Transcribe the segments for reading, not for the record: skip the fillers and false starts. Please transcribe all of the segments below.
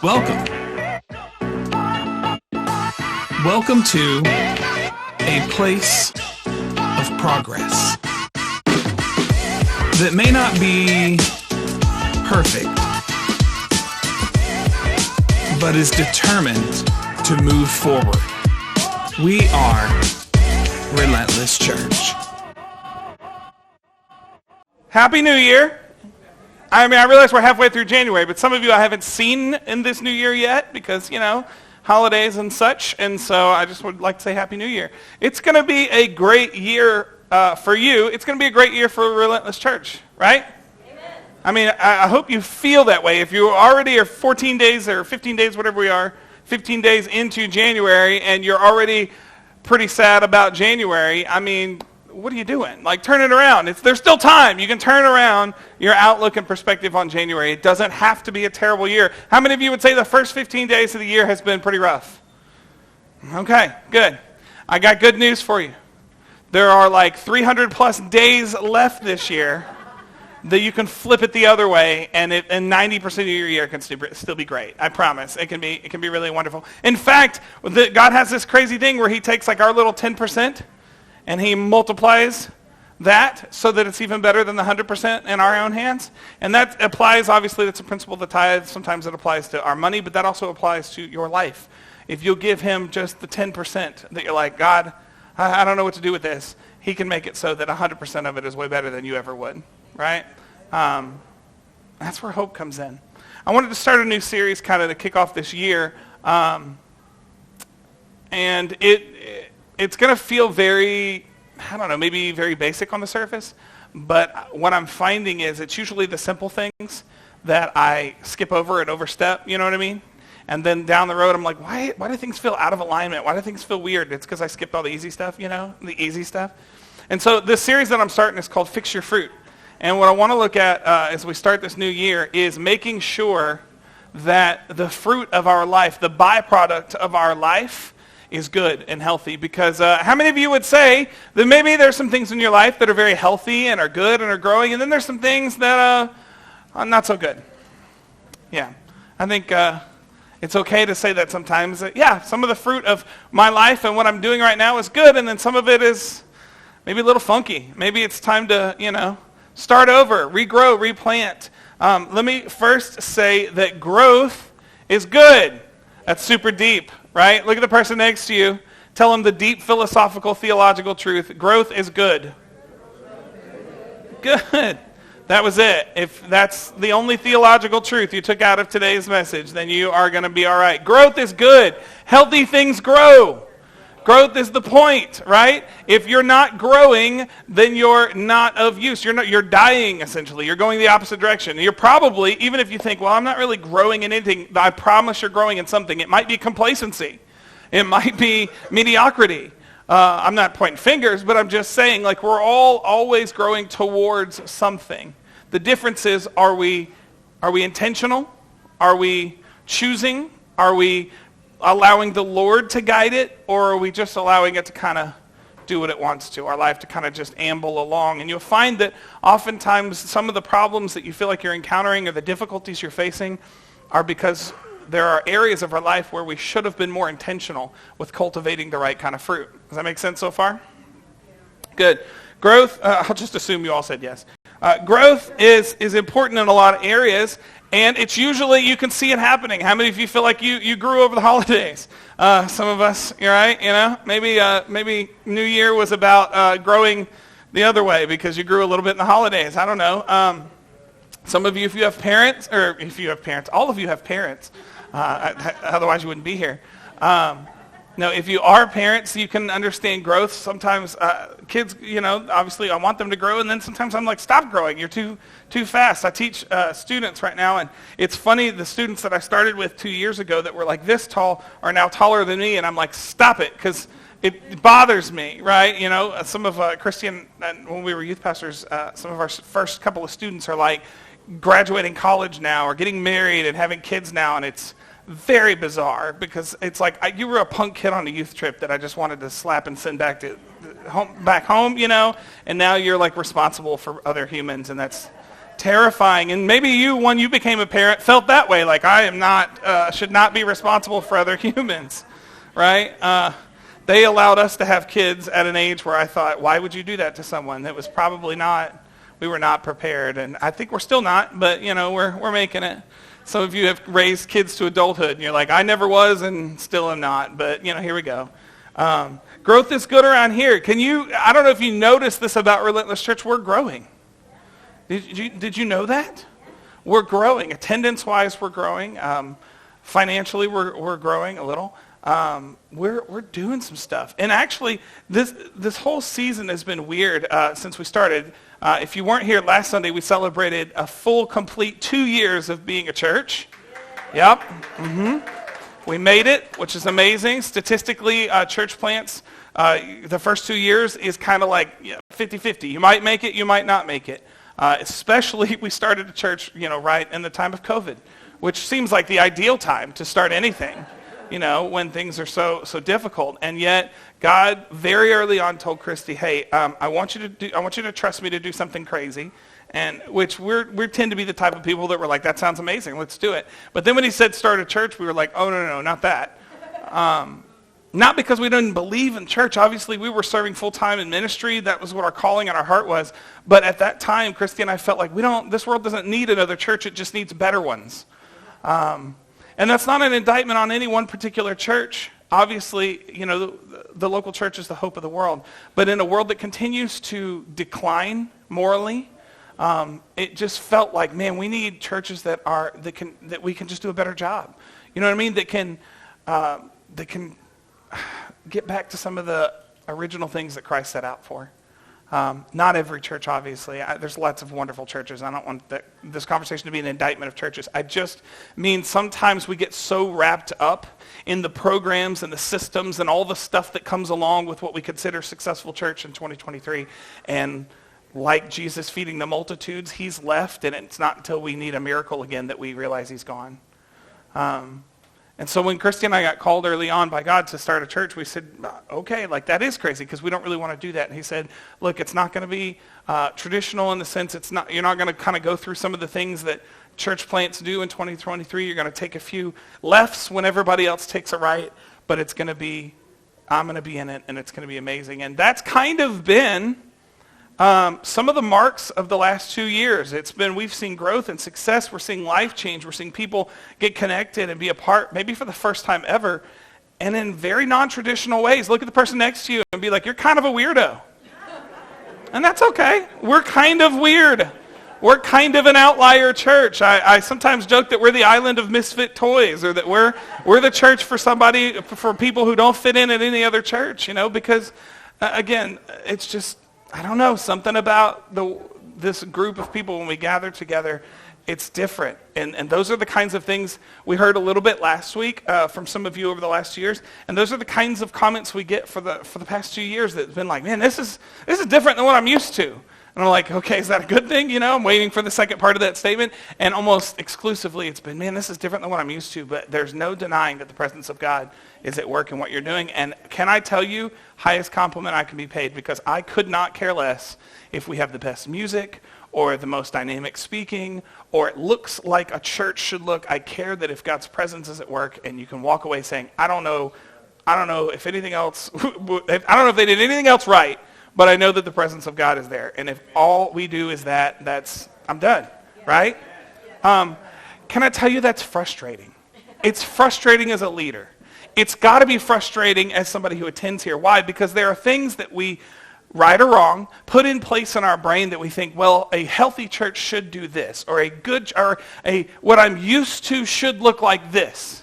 Welcome. Welcome to a place of progress that may not be perfect, but is determined to move forward. We are Relentless Church. Happy New Year. I realize we're halfway through January, but some of you I haven't seen in this new year yet because, holidays and such, and so I just would like to say Happy New Year. It's going to be a great year for you. It's going to be a great year for Relentless Church, right? Amen. I hope you feel that way. If you already are 14 days or 15 days, whatever we are, 15 days into January, and you're already pretty sad about January, what are you doing? Turn it around. There's still time. You can turn around your outlook and perspective on January. It doesn't have to be a terrible year. How many of you would say the first 15 days of the year has been pretty rough? Okay, good. I got good news for you. There are 300 plus days left this year that you can flip it the other way, and 90% of your year can still be great. I promise. It can be really wonderful. In fact, God has this crazy thing where he takes our little 10%, and he multiplies that so that it's even better than the 100% in our own hands. And that applies, obviously, that's a principle of the tithe. Sometimes it applies to our money, but that also applies to your life. If you'll give him just the 10% that you're like, God, I don't know what to do with this, he can make it so that 100% of it is way better than you ever would, right? That's where hope comes in. I wanted to start a new series kind of to kick off this year. And it's going to feel very, maybe very basic on the surface, but what I'm finding is it's usually the simple things that I skip over and overstep, you know what I mean? And then down the road, I'm like, why do things feel out of alignment? Why do things feel weird? It's because I skipped all the easy stuff, the easy stuff. And so this series that I'm starting is called Fix Your Fruit. And what I want to look at as we start this new year is making sure that the fruit of our life, the byproduct of our life, is good and healthy. Because how many of you would say that maybe there's some things in your life that are very healthy and are good and are growing, and then there's some things that are not so good? Yeah, I think it's okay to say that sometimes. Some of the fruit of my life and what I'm doing right now is good, and then some of it is maybe a little funky. Maybe it's time to, start over, regrow, replant. Let me first say that growth is good. That's super deep, right? Look at the person next to you. Tell them the deep philosophical, theological truth. Growth is good. Good. That was it. If that's the only theological truth you took out of today's message, then you are going to be all right. Growth is good. Healthy things grow. Growth is the point, right? If you're not growing, then you're not of use. You're dying, essentially. You're going the opposite direction. You're probably, even if you think, well, I'm not really growing in anything, I promise you're growing in something. It might be complacency. It might be mediocrity. I'm not pointing fingers, but I'm just saying, we're all always growing towards something. The difference is, are we intentional? Are we choosing? Are we allowing the Lord to guide it, or are we just allowing it to kind of do what it wants to, our life to kind of just amble along? And you'll find that oftentimes some of the problems that you feel like you're encountering or the difficulties you're facing are because there are areas of our life where we should have been more intentional with cultivating the right kind of fruit. Does that make sense so far? Good. Growth, I'll just assume you all said yes. Growth is important in a lot of areas, and it's usually, you can see it happening. How many of you feel like you grew over the holidays? Some of us, you're right, maybe New Year was about growing the other way because you grew a little bit in the holidays. I don't know. Some of you, if you have parents, all of you have parents. Otherwise you wouldn't be here. No, if you are parents, you can understand growth. Sometimes kids, obviously I want them to grow, and then sometimes I'm like, stop growing. You're too fast. I teach students right now, and it's funny, the students that I started with 2 years ago that were like this tall are now taller than me, and I'm like, stop it, because it bothers me, right? Some of Christian, when we were youth pastors, some of our first couple of students are like graduating college now or getting married and having kids now, and it's very bizarre because it's like you were a punk kid on a youth trip that I just wanted to slap and send back home, and now you're like responsible for other humans, and that's terrifying. And maybe you, when you became a parent, felt that way, like I am not, should not be responsible for other humans, right? They allowed us to have kids at an age where I thought, why would you do that to someone? That was probably not, we were not prepared. And I think we're still not, but we're making it. Some of you have raised kids to adulthood, and you're like, I never was and still am not, but here we go. Growth is good around here. I don't know if you noticed this about Relentless Church, we're growing. Did you know that? We're growing. Attendance-wise, we're growing. Financially, we're growing a little. We're doing some stuff. And actually, this whole season has been weird since we started. If you weren't here last Sunday, we celebrated a full, complete 2 years of being a church. Yep. We made it, which is amazing. Statistically, church plants, the first 2 years is kind of like 50-50. You might make it, you might not make it. Especially, we started a church, right in the time of COVID, which seems like the ideal time to start anything, when things are so difficult. And yet, God very early on told Christy, "Hey, I want you to trust me to do something crazy," and which we tend to be the type of people that were like, "That sounds amazing, let's do it." But then when He said start a church, we were like, "Oh no, not that." Not because we didn't believe in church. Obviously, we were serving full-time in ministry. That was what our calling and our heart was. But at that time, Christy and I felt like this world doesn't need another church. It just needs better ones. And that's not an indictment on any one particular church. Obviously, the local church is the hope of the world. But in a world that continues to decline morally, it just felt like, man, we need churches that we can just do a better job. You know what I mean? That can get back to some of the original things that Christ set out for. Not every church, obviously. There's lots of wonderful churches. I don't want this conversation to be an indictment of churches. I just mean sometimes we get so wrapped up in the programs and the systems and all the stuff that comes along with what we consider successful church in 2023. And like Jesus feeding the multitudes, He's left, and it's not until we need a miracle again that we realize He's gone. And so when Christy and I got called early on by God to start a church, we said, okay, that is crazy because we don't really want to do that. And He said, look, it's not going to be traditional in the sense you're not going to kind of go through some of the things that church plants do in 2023. You're going to take a few lefts when everybody else takes a right, but I'm going to be in it, and it's going to be amazing. And that's kind of been some of the marks of the last 2 years. We've seen growth and success. We're seeing life change. We're seeing people get connected and be a part, maybe for the first time ever, and in very non-traditional ways. Look at the person next to you and be like, you're kind of a weirdo. And that's okay. We're kind of weird. We're kind of an outlier church. I sometimes joke that we're the island of misfit toys, or that we're the church for people who don't fit in at any other church, because, again, it's just, I don't know, something about this group of people when we gather together, it's different. And those are the kinds of things we heard a little bit last week from some of you over the last 2 years. And those are the kinds of comments we get for the past 2 years that's been like, man, this is different than what I'm used to. And I'm like, okay, is that a good thing? I'm waiting for the second part of that statement. And almost exclusively it's been, man, this is different than what I'm used to. But there's no denying that the presence of God is at work in what you're doing. And can I tell you, highest compliment I can be paid, because I could not care less if we have the best music or the most dynamic speaking, or it looks like a church should look. I care that if God's presence is at work and you can walk away saying, I don't know if anything else, I don't know if they did anything else right, but I know that the presence of God is there. And if all we do is I'm done, right? Can I tell you that's frustrating? It's frustrating as a leader. It's got to be frustrating as somebody who attends here. Why? Because there are things that we, right or wrong, put in place in our brain that we think, well, a healthy church should do this, or what I'm used to should look like this.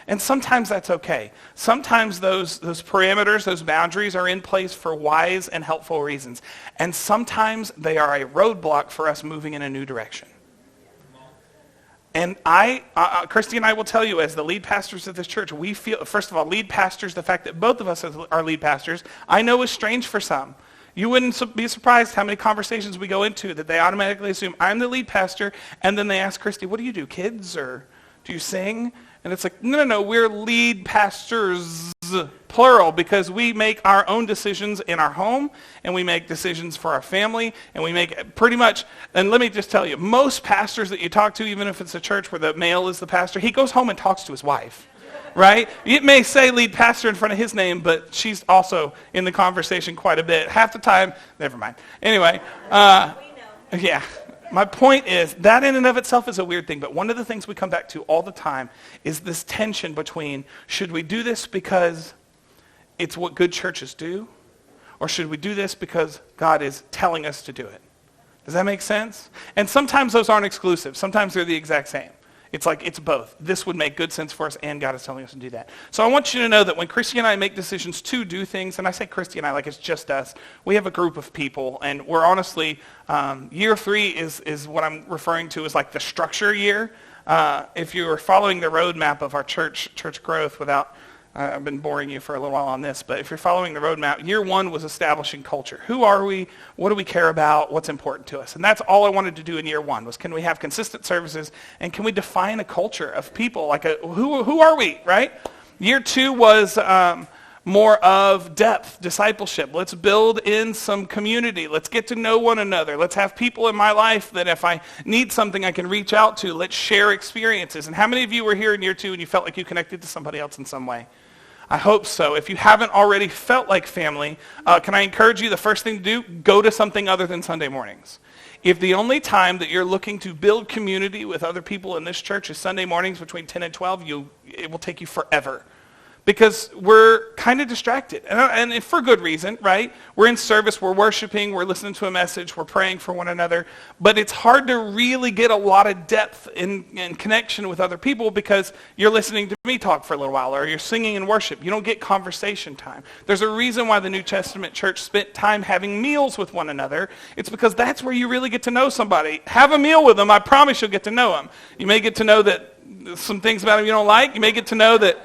And sometimes that's okay. Sometimes those parameters, those boundaries are in place for wise and helpful reasons. And sometimes they are a roadblock for us moving in a new direction. And Christy and I will tell you, as the lead pastors of this church, we feel, first of all, lead pastors, the fact that both of us are lead pastors, I know is strange for some. You wouldn't be surprised how many conversations we go into that they automatically assume I'm the lead pastor, and then they ask Christy, what do you do, kids, or do you sing? And it's like, no, we're lead pastors. plural, because we make our own decisions in our home, and we make decisions for our family, and we make pretty much, and let me just tell you, most pastors that you talk to, even if it's a church where the male is the pastor, he goes home and talks to his wife, right? It may say lead pastor in front of his name, but she's also in the conversation quite a bit. Half the time, never mind. Anyway, yeah. My point is, that in and of itself is a weird thing, but one of the things we come back to all the time is this tension between, should we do this because it's what good churches do, or should we do this because God is telling us to do it? Does that make sense? And sometimes those aren't exclusive. Sometimes they're the exact same. It's like, it's both. This would make good sense for us, and God is telling us to do that. So I want you to know that when Christy and I make decisions to do things, and I say Christy and I like it's just us, we have a group of people, and we're honestly, year 3 is what I'm referring to as like the structure year. If you were following the roadmap of our church growth without, I've been boring you for a little while on this, but if you're following the roadmap, year 1 was establishing culture. Who are we? What do we care about? What's important to us? And that's all I wanted to do in year 1 was, can we have consistent services, and can we define a culture of people? Like, who are we, right? Year 2 was more of depth, discipleship. Let's build in some community. Let's get to know one another. Let's have people in my life that if I need something I can reach out to. Let's share experiences. And how many of you were here in year 2 and you felt like you connected to somebody else in some way? I hope so. If you haven't already felt like family, can I encourage you, the first thing to do, go to something other than Sunday mornings. If the only time that you're looking to build community with other people in this church is Sunday mornings between 10 and 12, it will take you forever. Because we're kind of distracted, and for good reason, right? We're in service, we're worshiping, we're listening to a message, we're praying for one another, but it's hard to really get a lot of depth in connection with other people because you're listening to me talk for a little while, or you're singing in worship. You don't get conversation time. There's a reason why the New Testament church spent time having meals with one another. It's because that's where you really get to know somebody. Have a meal with them, I promise you'll get to know them. You may get to know that some things about them you don't like. You may get to know that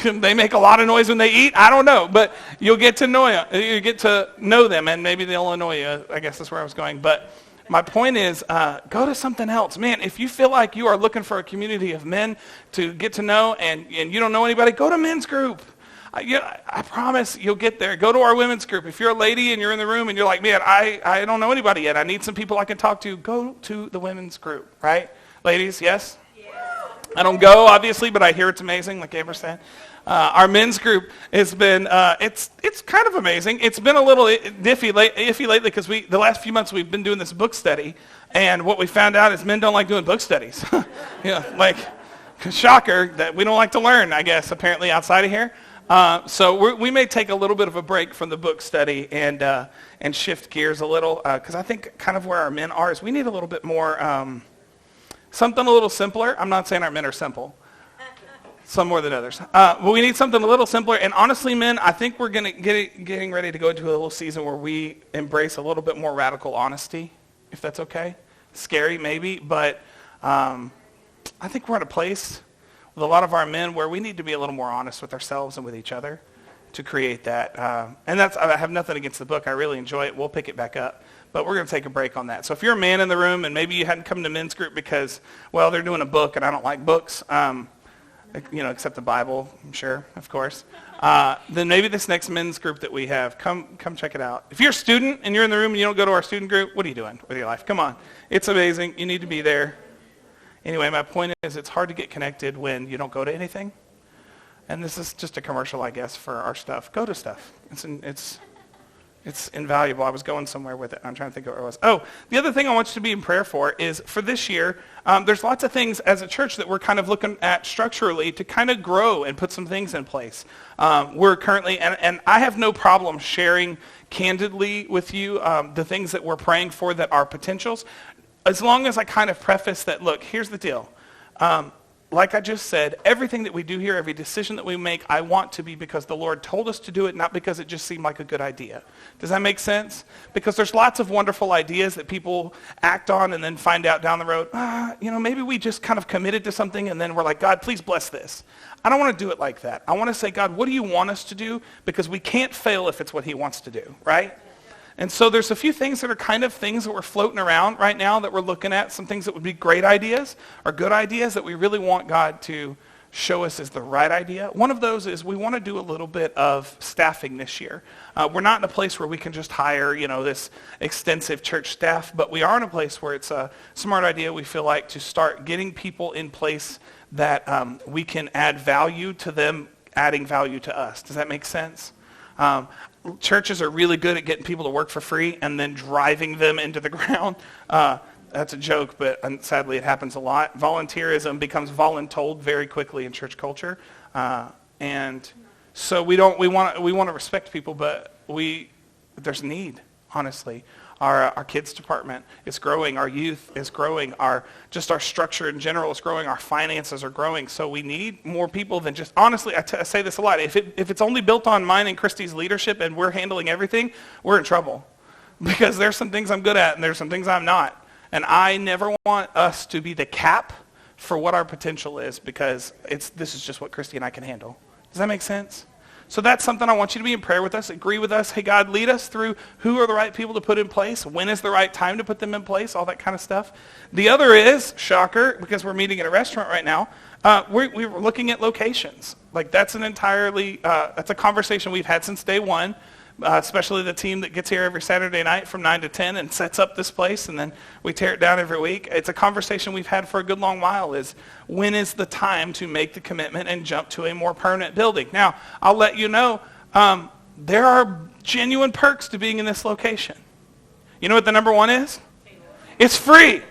they make a lot of noise when they eat. I don't know, but you'll get to know them. You get to know them, and maybe they'll annoy you. I guess that's where I was going. But my point is, go to something else. Man, if you feel like you are looking for a community of men to get to know, and you don't know anybody, go to men's group. I promise you'll get there. Go to our women's group. If you're a lady and you're in the room and you're like, man, I don't know anybody yet. I need some people I can talk to. Go to the women's group, right? Ladies, yes? I don't go, obviously, but I hear it's amazing, like Amber said. Our men's group has been, it's kind of amazing. It's been a little iffy lately because the last few months we've been doing this book study, and what we found out is men don't like doing book studies. Like, shocker that we don't like to learn, I guess, apparently outside of here. So we may take a little bit of a break from the book study and shift gears a little, because I think kind of where our men are is we need a little bit more... something a little simpler. I'm not saying our men are simple. Some more than others. But we need something a little simpler. And honestly, men, I think we're getting ready to go into a little season where we embrace a little bit more radical honesty, if that's okay. Scary, maybe. But I think we're at a place with a lot of our men where we need to be a little more honest with ourselves and with each other to create that. And I have nothing against the book. I really enjoy it. We'll pick it back up. But we're going to take a break on that. So if you're a man in the room and maybe you hadn't come to men's group because, well, they're doing a book and I don't like books, except the Bible, I'm sure, of course, then maybe this next men's group that we have, come check it out. If you're a student and you're in the room and you don't go to our student group, what are you doing with your life? Come on. It's amazing. You need to be there. Anyway, my point is it's hard to get connected when you don't go to anything. And this is just a commercial, I guess, for our stuff. Go to stuff. It's invaluable. I was going somewhere with it. I'm trying to think of what it was. Oh, the other thing I want you to be in prayer for is for this year, there's lots of things as a church that we're kind of looking at structurally to kind of grow and put some things in place. We're currently, and I have no problem sharing candidly with you the things that we're praying for that are potentials, as long as I kind of preface that, look, here's the deal. Like I just said, everything that we do here, every decision that we make, I want to be because the Lord told us to do it, not because it just seemed like a good idea. Does that make sense? Because there's lots of wonderful ideas that people act on and then find out down the road, maybe we just kind of committed to something and then we're like, God, please bless this. I don't want to do it like that. I want to say, God, what do you want us to do? Because we can't fail if it's what he wants to do, right? And so there's a few things that are kind of things that we're floating around right now that we're looking at, some things that would be great ideas or good ideas that we really want God to show us is the right idea. One of those is we want to do a little bit of staffing this year. We're not in a place where we can just hire, this extensive church staff, but we are in a place where it's a smart idea, we feel like, to start getting people in place that we can add value to them, adding value to us. Does that make sense? Churches are really good at getting people to work for free and then driving them into the ground. That's a joke, but sadly it happens a lot. Volunteerism becomes voluntold very quickly in church culture, and so we want to respect people, but there's need. Honestly, our kids department is growing, our youth is growing, our structure in general is growing, our finances are growing. So we need more people than just. Honestly, I say this a lot. If it's only built on mine and Christy's leadership and we're handling everything, we're in trouble, because there's some things I'm good at and there's some things I'm not. And I never want us to be the cap for what our potential is, because this is just what Christy and I can handle. Does that make sense? So that's something I want you to be in prayer with us, agree with us. Hey, God, lead us through who are the right people to put in place, when is the right time to put them in place, all that kind of stuff. The other is, shocker, because we're meeting at a restaurant right now, we're looking at locations. Like that's that's a conversation we've had since day one. Especially the team that gets here every Saturday night from 9 to 10 and sets up this place, and then we tear it down every week. It's a conversation we've had for a good long while, is when is the time to make the commitment and jump to a more permanent building? Now, I'll let you know, there are genuine perks to being in this location. You know what the number one is? It's free.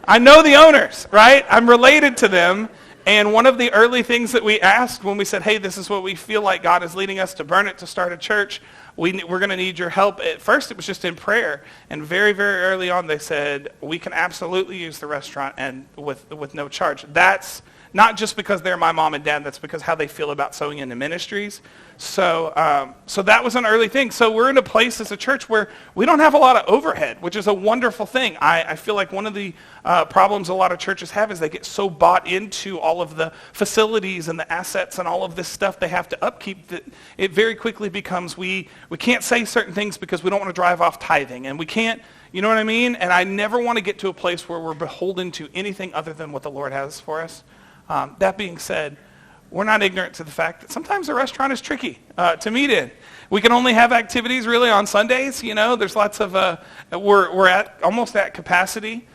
I know the owners, right? I'm related to them. And one of the early things that we asked when we said, hey, this is what we feel like God is leading us to Burnet to start a church, we're going to need your help. At first, it was just in prayer. And very, very early on, they said, we can absolutely use the restaurant and with no charge. That's not just because they're my mom and dad. That's because how they feel about sowing into ministries. So that was an early thing. So we're in a place as a church where we don't have a lot of overhead, which is a wonderful thing. I feel like one of the problems a lot of churches have is they get so bought into all of the facilities and the assets and all of this stuff they have to upkeep that it very quickly becomes we can't say certain things because we don't want to drive off tithing, and we can't, you know what I mean? And I never want to get to a place where we're beholden to anything other than what the Lord has for us. That being said, we're not ignorant to the fact that sometimes a restaurant is tricky to meet in. We can only have activities really on Sundays. There's lots of, we're almost at capacity.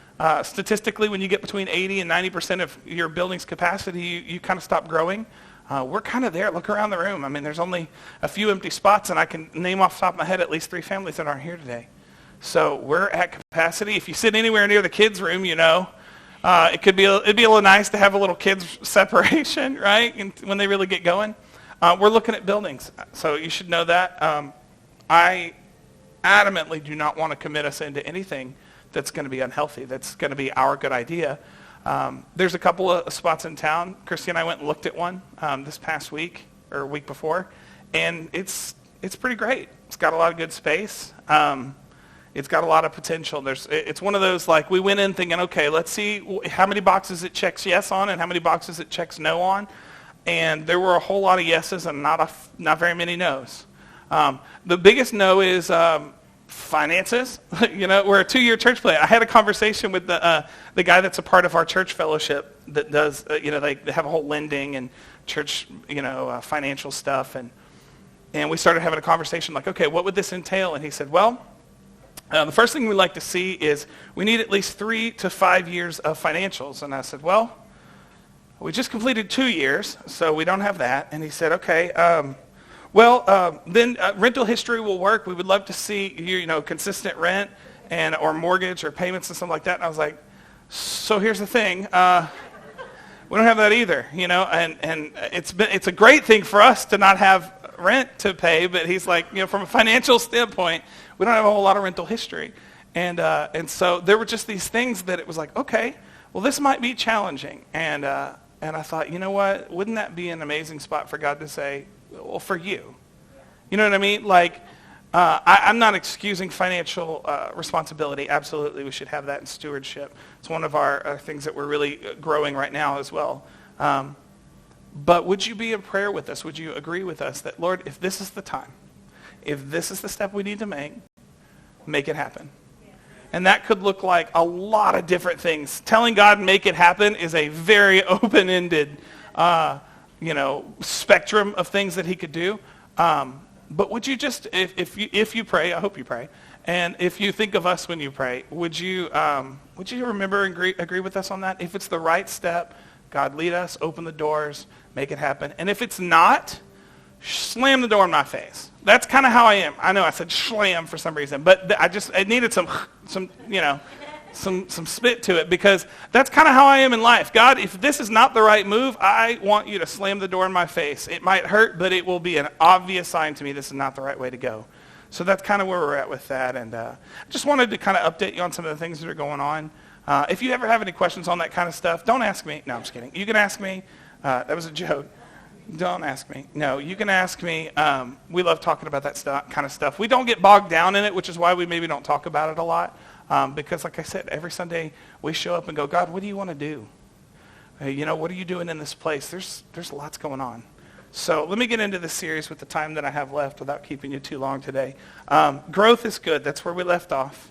Statistically, when you get between 80 and 90% of your building's capacity, you kind of stop growing. We're kind of there. Look around the room. I mean, there's only a few empty spots, and I can name off the top of my head at least 3 families that aren't here today. So we're at capacity. If you sit anywhere near the kids' room, it'd be a little nice to have a little kids separation, right? And when they really get going, we're looking at buildings, so you should know that. I adamantly do not want to commit us into anything that's going to be unhealthy. That's going to be our good idea. There's a couple of spots in town. Christy and I went and looked at one this past week or week before, and it's pretty great. It's got a lot of good space. It's got a lot of potential. It's one of those, like, we went in thinking, okay, let's see how many boxes it checks yes on and how many boxes it checks no on. And there were a whole lot of yeses and not very many no's. The biggest no is finances. We're a 2-year church plant. I had a conversation with the guy that's a part of our church fellowship that does, they have a whole lending and church, financial stuff. And we started having a conversation like, okay, what would this entail? And he said, well, the first thing we'd like to see is we need at least 3 to 5 years of financials. And I said, well, we just completed 2 years, so we don't have that. And he said, okay, then rental history will work. We would love to see consistent rent or mortgage or payments and something like that. And I was like, so here's the thing. We don't have that either, and it's a great thing for us to not have rent to pay, but he's like, from a financial standpoint, we don't have a whole lot of rental history. And so there were just these things that it was like, okay, well, this might be challenging. And I thought, you know what? Wouldn't that be an amazing spot for God to say, well, for you? You know what I mean? Like, I'm not excusing financial responsibility. Absolutely, we should have that in stewardship. It's one of our things that we're really growing right now as well. But would you be in prayer with us? Would you agree with us that, Lord, if this is the time, if this is the step we need to make it happen? And that could look like a lot of different things. Telling God make it happen is a very open-ended spectrum of things that he could do. But would you just, if you pray, I hope you pray, and if you think of us when you pray, would you remember and agree with us on that? If it's the right step, God, lead us, open the doors, make it happen. And if it's not, slam the door in my face. That's kind of how I am. I know I said slam for some reason, but I needed some spit to it, because that's kind of how I am in life. God, if this is not the right move, I want you to slam the door in my face. It might hurt, but it will be an obvious sign to me this is not the right way to go. So that's kind of where we're at with that. And I just wanted to kind of update you on some of the things that are going on. If you ever have any questions on that kind of stuff, don't ask me. No, I'm just kidding. You can ask me. That was a joke. Don't ask me. No, you can ask me. We love talking about that kind of stuff. We don't get bogged down in it, which is why we maybe don't talk about it a lot. Because like I said, every Sunday we show up and go, God, what do you want to do? What are you doing in this place? There's lots going on. So let me get into this series with the time that I have left without keeping you too long today. Growth is good. That's where we left off.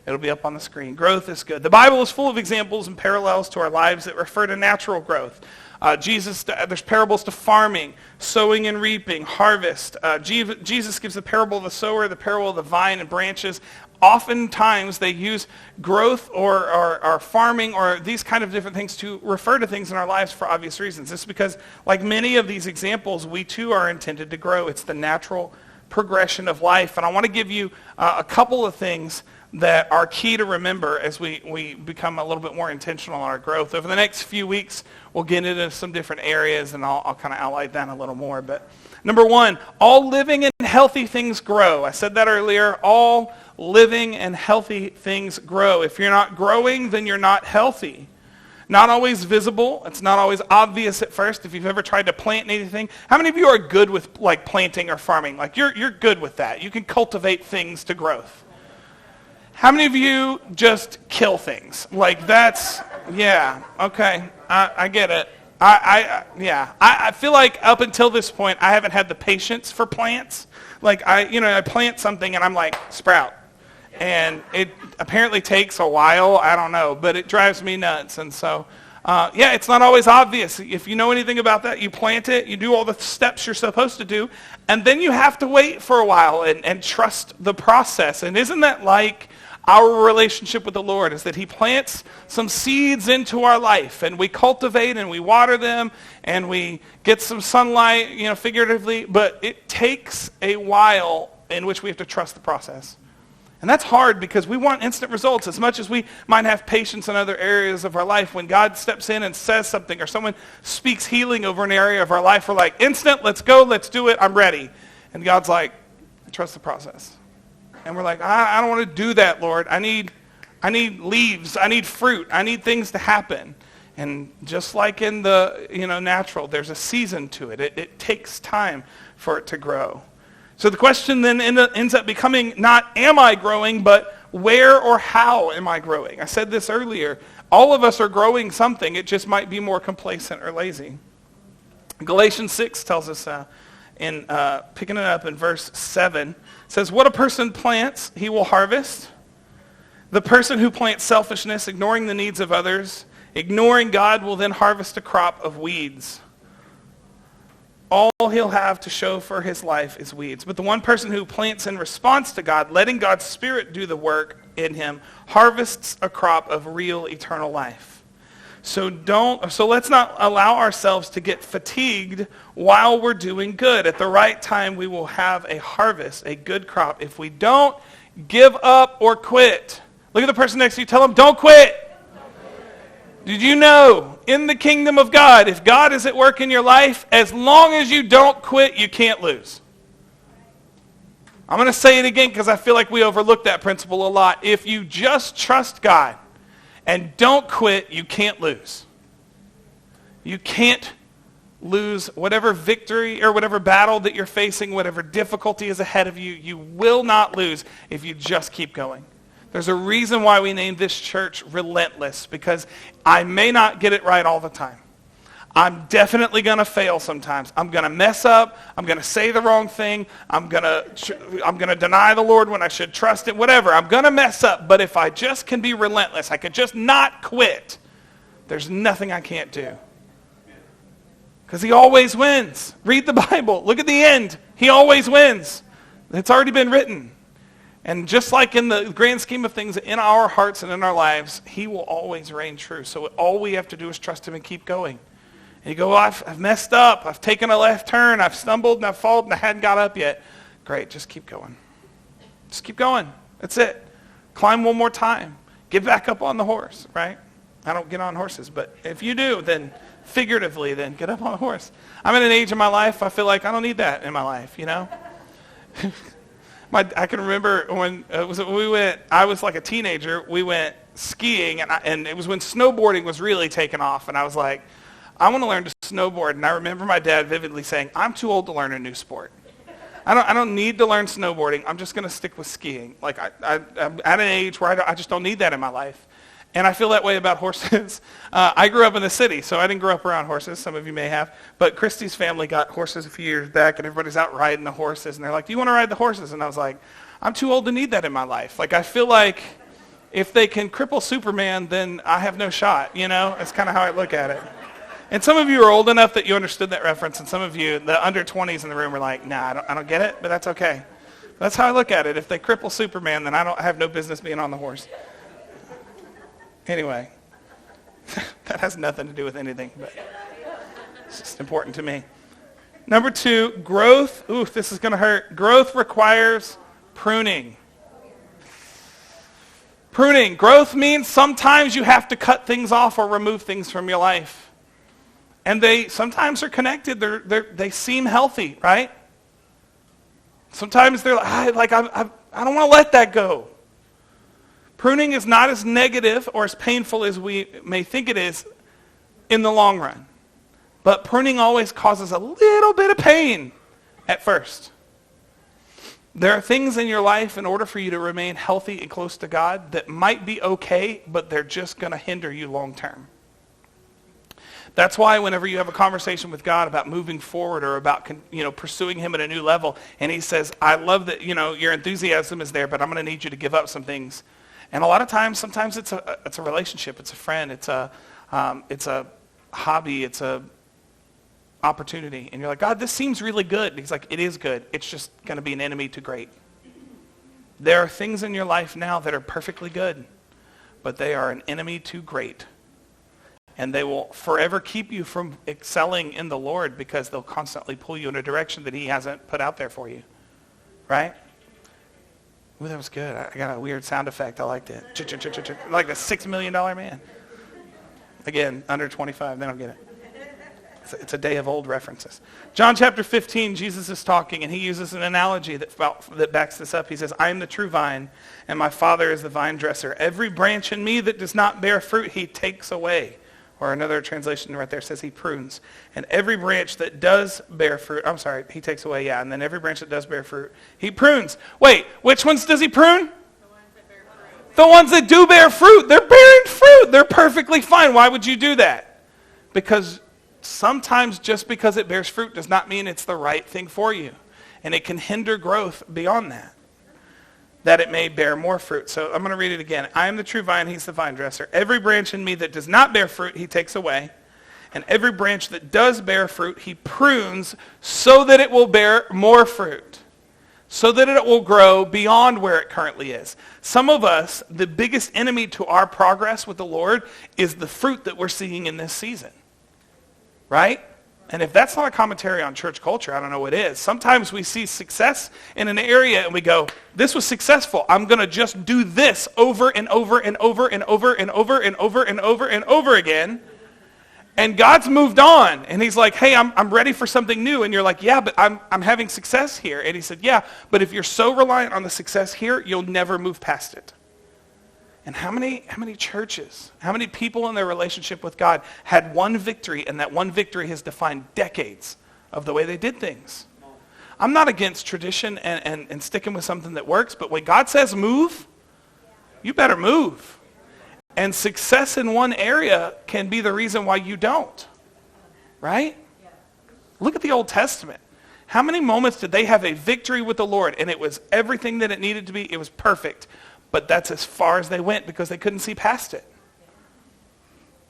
It'll be up on the screen. Growth is good. The Bible is full of examples and parallels to our lives that refer to natural growth. There's parables to farming, sowing and reaping, harvest. Jesus gives the parable of the sower, the parable of the vine and branches. Oftentimes they use growth or farming or these kind of different things to refer to things in our lives for obvious reasons. This is because, like many of these examples, we too are intended to grow. It's the natural progression of life. And I want to give you a couple of things that are key to remember as we become a little bit more intentional in our growth. Over the next few weeks, we'll get into some different areas, and I'll kind of outline that a little more. But number one, all living and healthy things grow. I said that earlier. All living and healthy things grow. If you're not growing, then you're not healthy. Not always visible. It's not always obvious at first. If you've ever tried to plant anything, how many of you are good with like planting or farming? Like you're good with that. You can cultivate things to growth. How many of you just kill things? Like that's, yeah, okay, I get it. I feel like up until this point, I haven't had the patience for plants. Like I plant something and I'm like, sprout. And it apparently takes a while, I don't know, but it drives me nuts. And so, it's not always obvious. If you know anything about that, you plant it, you do all the steps you're supposed to do, and then you have to wait for a while and trust the process. And isn't that like our relationship with the Lord, is that he plants some seeds into our life, and we cultivate and we water them, and we get some sunlight, figuratively, but it takes a while in which we have to trust the process. And that's hard because we want instant results. As much as we might have patience in other areas of our life, when God steps in and says something, or someone speaks healing over an area of our life, we're like, instant, let's go, let's do it, I'm ready. And God's like, trust the process. And we're like, I don't want to do that, Lord. I need leaves. I need fruit. I need things to happen. And just like in the natural, there's a season to it. It takes time for it to grow. So the question then ends up becoming not am I growing, but where or how am I growing? I said this earlier. All of us are growing something. It just might be more complacent or lazy. Galatians 6 tells us picking it up in verse 7, says, what a person plants, he will harvest. The person who plants selfishness, ignoring the needs of others, ignoring God, will then harvest a crop of weeds. All he'll have to show for his life is weeds. But the one person who plants in response to God, letting God's Spirit do the work in him, harvests a crop of real eternal life. So let's not allow ourselves to get fatigued while we're doing good. At the right time, we will have a harvest, a good crop. If we don't give up or quit. Look at the person next to you. Tell them, don't quit. Did you know, in the kingdom of God, if God is at work in your life, as long as you don't quit, you can't lose. I'm going to say it again because I feel like we overlook that principle a lot. If you just trust God and don't quit, you can't lose. You can't lose whatever victory or whatever battle that you're facing, whatever difficulty is ahead of you. You will not lose if you just keep going. There's a reason why we named this church Relentless, because I may not get it right all the time. I'm definitely going to fail sometimes. I'm going to mess up. I'm going to say the wrong thing. I'm going to deny the Lord when I should trust it, whatever. I'm going to mess up, but if I just can be relentless, I could just not quit, there's nothing I can't do. Because he always wins. Read the Bible. Look at the end. He always wins. It's already been written. And just like in the grand scheme of things, in our hearts and in our lives, he will always reign true. So all we have to do is trust him and keep going. And you go, well, I've messed up. I've taken a left turn. I've stumbled and I've fallen and I hadn't got up yet. Great, just keep going. Just keep going. That's it. Climb one more time. Get back up on the horse, right? I don't get on horses, but if you do, then figuratively, then get up on a horse. I'm in an age in my life, I feel like I don't need that in my life, you know? I can remember when I was like a teenager, we went skiing, and it was when snowboarding was really taking off, and I was like, I want to learn to snowboard, and I remember my dad vividly saying, I'm too old to learn a new sport. I don't need to learn snowboarding. I'm just going to stick with skiing. Like I'm at an age where I just don't need that in my life. And I feel that way about horses. I grew up in the city, so I didn't grow up around horses. Some of you may have. But Christy's family got horses a few years back, and everybody's out riding the horses. And they're like, do you want to ride the horses? And I was like, I'm too old to need that in my life. Like, I feel like if they can cripple Superman, then I have no shot, you know? That's kind of how I look at it. And some of you are old enough that you understood that reference, and some of you, the under 20s in the room, are like, nah, I don't get it, but that's okay. That's how I look at it. If they cripple Superman, then I have no business being on the horse. Anyway, that has nothing to do with anything, but it's just important to me. Number 2, growth. Ooh, this is going to hurt. Growth requires pruning. Pruning. Growth means sometimes you have to cut things off or remove things from your life. And they sometimes are connected. They seem healthy, right? Sometimes they're like, I don't want to let that go. Pruning is not as negative or as painful as we may think it is in the long run. But pruning always causes a little bit of pain at first. There are things in your life in order for you to remain healthy and close to God that might be okay, but they're just going to hinder you long term. That's why whenever you have a conversation with God about moving forward or about pursuing him at a new level, and he says, I love that your enthusiasm is there, but I'm going to need you to give up some things. And a lot of times, sometimes it's a relationship, it's a friend, it's a hobby, it's a opportunity. And you're like, God, this seems really good. And he's like, it is good. It's just going to be an enemy to great. There are things in your life now that are perfectly good, but they are an enemy to great. And they will forever keep you from excelling in the Lord because they'll constantly pull you in a direction that he hasn't put out there for you. Right? Ooh, that was good. I got a weird sound effect. I liked it. Like the $6 million man. Again, under 25, they don't get it. It's a day of old references. John chapter 15, Jesus is talking, and he uses an analogy that backs this up. He says, I am the true vine, and my Father is the vine dresser. Every branch in me that does not bear fruit, he takes away. Or another translation right there says he prunes. And every branch that does bear fruit, he takes away, and then every branch that does bear fruit, he prunes. Wait, which ones does he prune? The ones that bear fruit. The ones that do bear fruit. They're bearing fruit. They're perfectly fine. Why would you do that? Because sometimes just because it bears fruit does not mean it's the right thing for you. And it can hinder growth beyond that it may bear more fruit. So I'm going to read it again. I am the true vine, he's the vine dresser. Every branch in me that does not bear fruit, he takes away. And every branch that does bear fruit, he prunes so that it will bear more fruit. So that it will grow beyond where it currently is. Some of us, the biggest enemy to our progress with the Lord is the fruit that we're seeing in this season. Right? And if that's not a commentary on church culture, I don't know what is. Sometimes we see success in an area and we go, this was successful. I'm going to just do this over and over and over and over and over and over and over and over again. And God's moved on. And he's like, hey, I'm ready for something new. And you're like, yeah, but I'm having success here. And he said, yeah, but if you're so reliant on the success here, you'll never move past it. And how many churches, how many people in their relationship with God had one victory, and that one victory has defined decades of the way they did things? I'm not against tradition and sticking with something that works, but when God says move, you better move. And success in one area can be the reason why you don't. Right? Look at the Old Testament. How many moments did they have a victory with the Lord, and it was everything that it needed to be? It was perfect. But that's as far as they went because they couldn't see past it.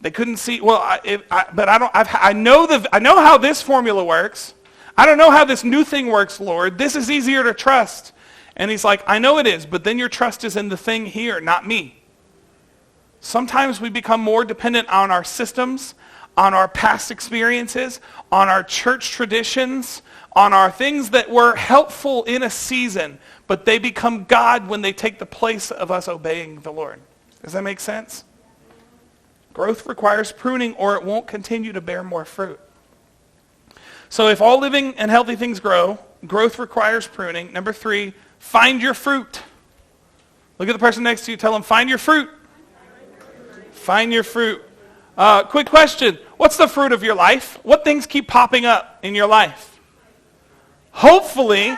They couldn't see. Well, I know how this formula works. I don't know how this new thing works, Lord. This is easier to trust. And he's like, I know it is, but then your trust is in the thing here, not me. Sometimes we become more dependent on our systems, on our past experiences, on our church traditions, on our things that were helpful in a season, but they become God when they take the place of us obeying the Lord. Does that make sense? Growth requires pruning or it won't continue to bear more fruit. So if all living and healthy things grow, growth requires pruning. Number 3, find your fruit. Look at the person next to you. Tell them, find your fruit. Find your fruit. Quick question. What's the fruit of your life? What things keep popping up in your life? Hopefully,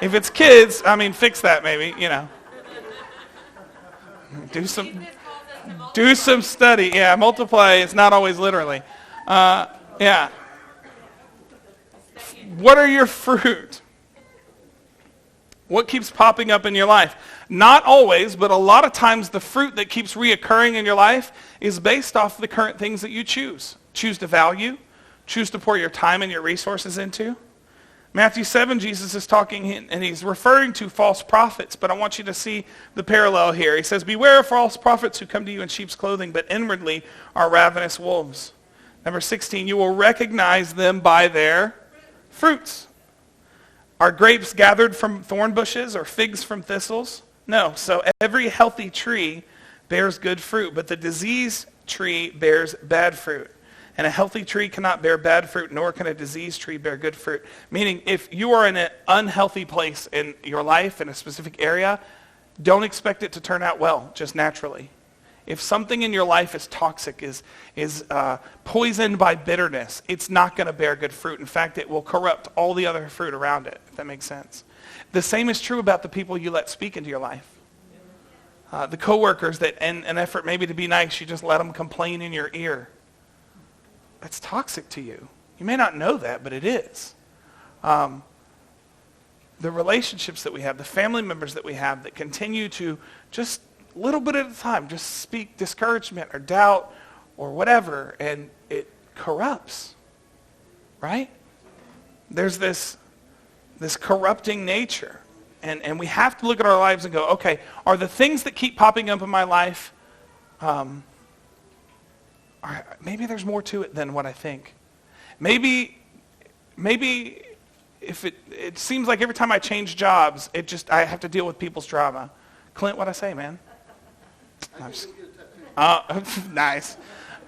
if it's kids, fix that maybe, Do some study. Yeah, multiply is not always literally. Yeah. What are your fruit? What keeps popping up in your life? Not always, but a lot of times the fruit that keeps reoccurring in your life is based off the current things that you choose. Choose to value, choose to pour your time and your resources into. Matthew 7, Jesus is talking, and he's referring to false prophets, but I want you to see the parallel here. He says, beware of false prophets who come to you in sheep's clothing, but inwardly are ravenous wolves. Number 16, you will recognize them by their fruits. Are grapes gathered from thorn bushes or figs from thistles? No. So every healthy tree bears good fruit, but the diseased tree bears bad fruit. And a healthy tree cannot bear bad fruit, nor can a diseased tree bear good fruit. Meaning, if you are in an unhealthy place in your life, in a specific area, don't expect it to turn out well, just naturally. If something in your life is toxic, is poisoned by bitterness, it's not going to bear good fruit. In fact, it will corrupt all the other fruit around it, if that makes sense. The same is true about the people you let speak into your life. The coworkers that, in an effort maybe to be nice, you just let them complain in your ear. That's toxic to you. You may not know that, but it is. The relationships that we have, the family members that we have that continue to just a little bit at a time, just speak discouragement or doubt or whatever, and it corrupts, right? There's this corrupting nature. And we have to look at our lives and go, okay, are the things that keep popping up in my life, maybe there's more to it than what I think. Maybe if it seems like every time I change jobs, I have to deal with people's drama. Clint, what'd I say, man? Nice.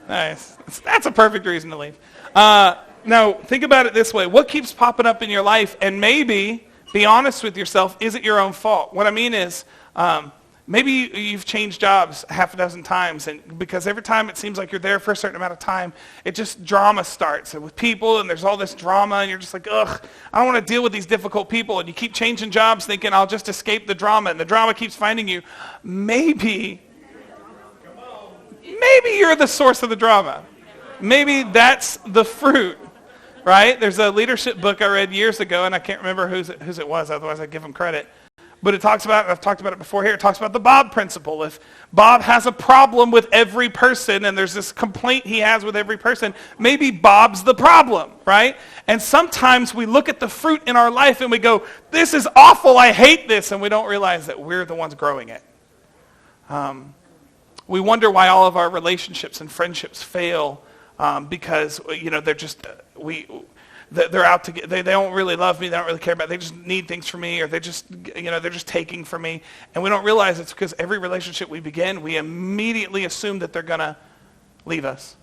That's a perfect reason to leave. Now, think about it this way. What keeps popping up in your life? And maybe, be honest with yourself, is it your own fault? What I mean is, maybe you've changed jobs half a dozen times, and because every time it seems like you're there for a certain amount of time, it just drama starts with people, and there's all this drama, and you're just like, ugh, I don't want to deal with these difficult people, and you keep changing jobs thinking, I'll just escape the drama, and the drama keeps finding you. Maybe you're the source of the drama. Maybe that's the fruit, right? There's a leadership book I read years ago, and I can't remember whose it was, otherwise I'd give them credit. But it talks about, and I've talked about it before here, it talks about the Bob principle. If Bob has a problem with every person and there's this complaint he has with every person, maybe Bob's the problem, right? And sometimes we look at the fruit in our life and we go, this is awful, I hate this, and we don't realize that we're the ones growing it. We wonder why all of our relationships and friendships fail because, they're just, they're out to get, they don't really love me, they don't really care about me, they just need things from me, or they're just taking from me. And we don't realize it's because every relationship we begin, we immediately assume that they're going to leave us.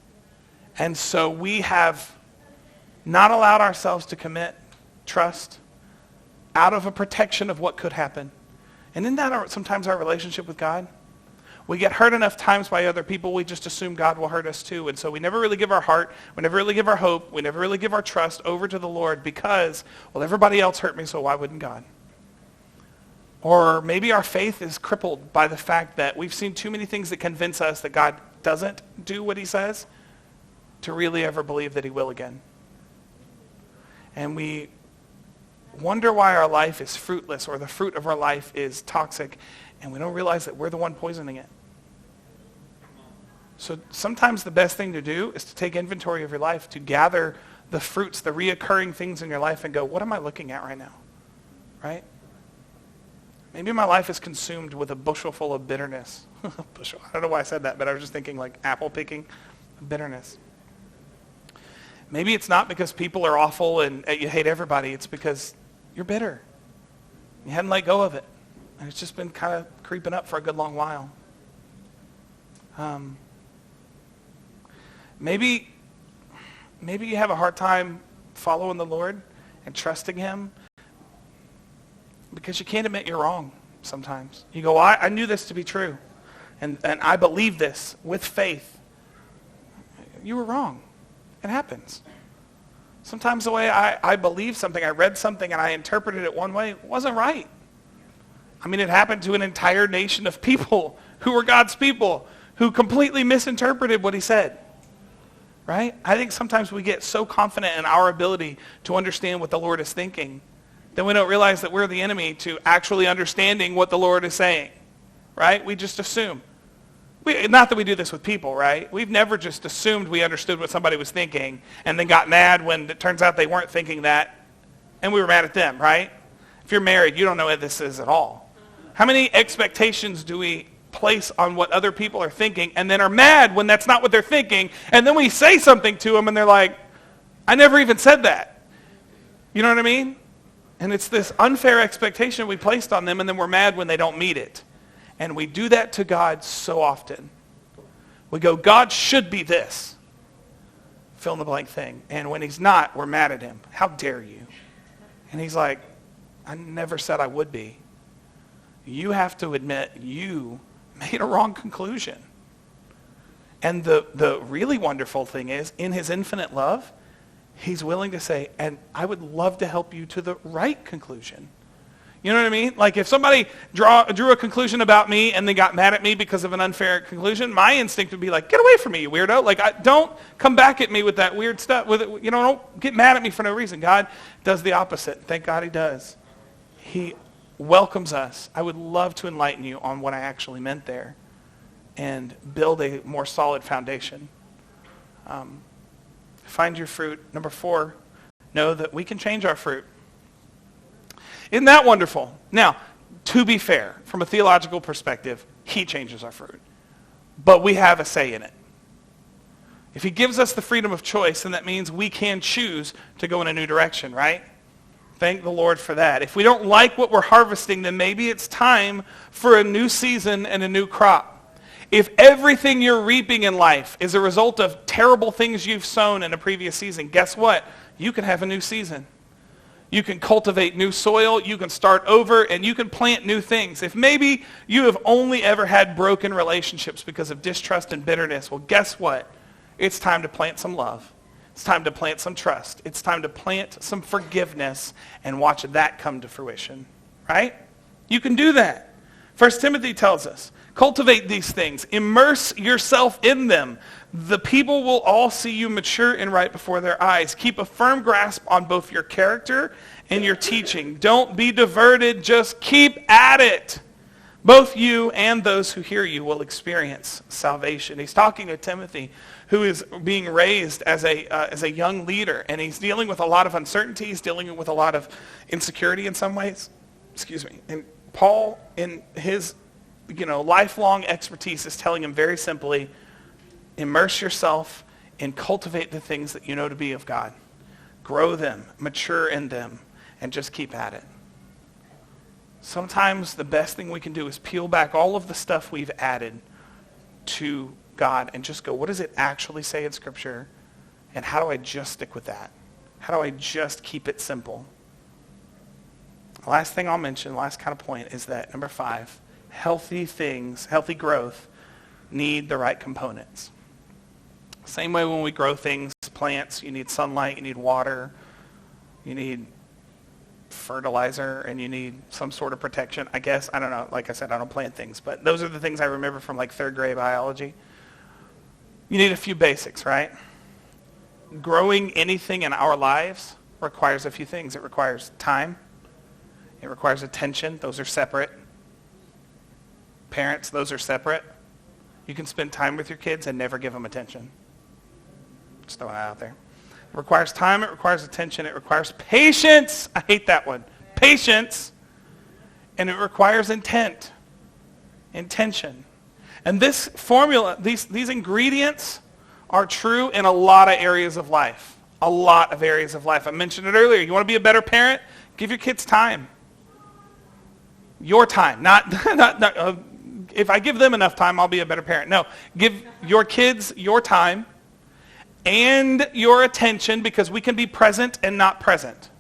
And so we have not allowed ourselves to commit trust out of a protection of what could happen. And isn't that sometimes our relationship with God? We get hurt enough times by other people, we just assume God will hurt us too. And so we never really give our heart, we never really give our hope, we never really give our trust over to the Lord because, well, everybody else hurt me, so why wouldn't God? Or maybe our faith is crippled by the fact that we've seen too many things that convince us that God doesn't do what he says to really ever believe that he will again. And we wonder why our life is fruitless or the fruit of our life is toxic, and we don't realize that we're the one poisoning it. So sometimes the best thing to do is to take inventory of your life, to gather the fruits, the reoccurring things in your life and go, what am I looking at right now? Right? Maybe my life is consumed with a bushel full of bitterness. Bushel. I don't know why I said that, but I was just thinking like apple picking, bitterness. Maybe it's not because people are awful and you hate everybody. It's because you're bitter. You hadn't let go of it. And it's just been kind of creeping up for a good long while. Maybe you have a hard time following the Lord and trusting him because you can't admit you're wrong sometimes. You go, I knew this to be true, and I believe this with faith. You were wrong. It happens. Sometimes the way I believe something, I read something and I interpreted it one way, wasn't right. I mean, it happened to an entire nation of people who were God's people who completely misinterpreted what he said. Right? I think sometimes we get so confident in our ability to understand what the Lord is thinking that we don't realize that we're the enemy to actually understanding what the Lord is saying. Right? We just assume. Not that we do this with people, right? We've never just assumed we understood what somebody was thinking and then got mad when it turns out they weren't thinking that and we were mad at them, right? If you're married, you don't know what this is at all. How many expectations do we place on what other people are thinking and then are mad when that's not what they're thinking, and then we say something to them and they're like, I never even said that. You know what I mean? And it's this unfair expectation we placed on them, and then we're mad when they don't meet it. And we do that to God so often. We go, God should be this. Fill in the blank thing. And when he's not, we're mad at him. How dare you? And he's like, I never said I would be. You have to admit you made a wrong conclusion. And the really wonderful thing is, in his infinite love, he's willing to say, and I would love to help you to the right conclusion. You know what I mean? Like if somebody drew a conclusion about me and they got mad at me because of an unfair conclusion, my instinct would be like, get away from me, you weirdo. Like, don't come back at me with that weird stuff. Don't get mad at me for no reason. God does the opposite. Thank God he does. He welcomes us. I would love to enlighten you on what I actually meant there and build a more solid foundation. Find your fruit. Number 4, know that we can change our fruit. Isn't that wonderful? Now, to be fair, from a theological perspective, he changes our fruit. But we have a say in it. If he gives us the freedom of choice, then that means we can choose to go in a new direction, right? Thank the Lord for that. If we don't like what we're harvesting, then maybe it's time for a new season and a new crop. If everything you're reaping in life is a result of terrible things you've sown in a previous season, guess what? You can have a new season. You can cultivate new soil, you can start over, and you can plant new things. If maybe you have only ever had broken relationships because of distrust and bitterness, well, guess what? It's time to plant some love. It's time to plant some trust. It's time to plant some forgiveness and watch that come to fruition, right? You can do that. 1 Timothy tells us, cultivate these things. Immerse yourself in them. The people will all see you mature and right before their eyes. Keep a firm grasp on both your character and your teaching. Don't be diverted. Just keep at it. Both you and those who hear you will experience salvation. He's talking to Timothy, who is being raised as a young leader, and he's dealing with a lot of uncertainty. He's dealing with a lot of insecurity in some ways. And Paul, in his lifelong expertise, is telling him very simply, immerse yourself and cultivate the things that you know to be of God. Grow them, mature in them, and just keep at it. Sometimes the best thing we can do is peel back all of the stuff we've added to God and just go, what does it actually say in Scripture? And how do I just stick with that? How do I just keep it simple? The last thing I'll mention, last kind of point, is that number 5, healthy growth need the right components. Same way when we grow things, plants, you need sunlight, you need water, you need fertilizer, and you need some sort of protection, I guess. I don't know. Like I said, I don't plant things, but those are the things I remember from like 3rd grade biology. You need a few basics, right? Growing anything in our lives requires a few things. It requires time. It requires attention. Those are separate. Parents, those are separate. You can spend time with your kids and never give them attention. Just throwing that out there. It requires time, it requires attention, it requires patience. I hate that one. Patience. And it requires intent. Intention. And this formula, these ingredients are true in a lot of areas of life. A lot of areas of life. I mentioned it earlier. You want to be a better parent? Give your kids time. Your time. Not if I give them enough time, I'll be a better parent. No. Give your kids your time and your attention, because we can be present and not present.